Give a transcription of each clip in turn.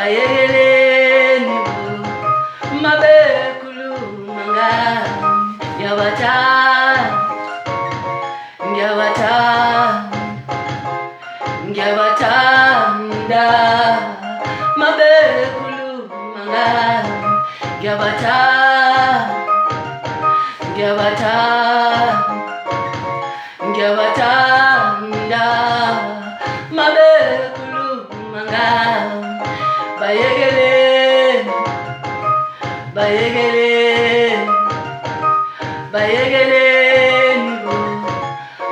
bayegeleni mabe kulumanga ngiyabata ngiyabathanda mabe kulumanga ngiyabathanda mabe kulumanga bayegeleni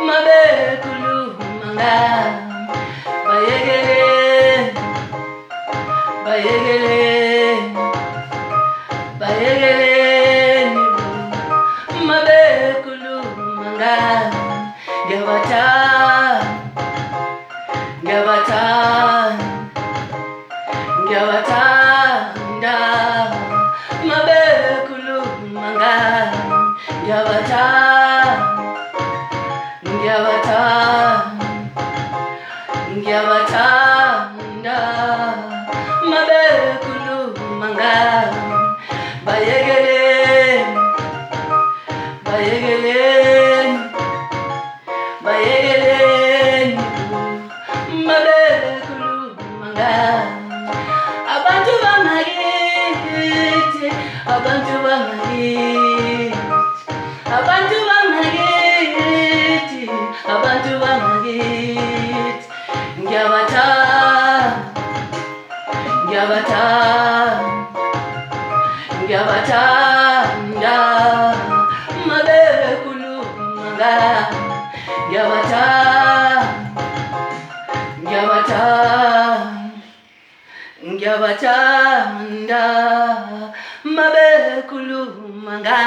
mabe kulumanga bayegeleni mabe kulumanga ngiyabathanda mabe kulumanga ngiyabathanda mabe kulumanga bayegeleni mabe kulumanga abantu bangakithi ngiyabathanda mabe kulumanga ngiyabathanda mabe kulumanga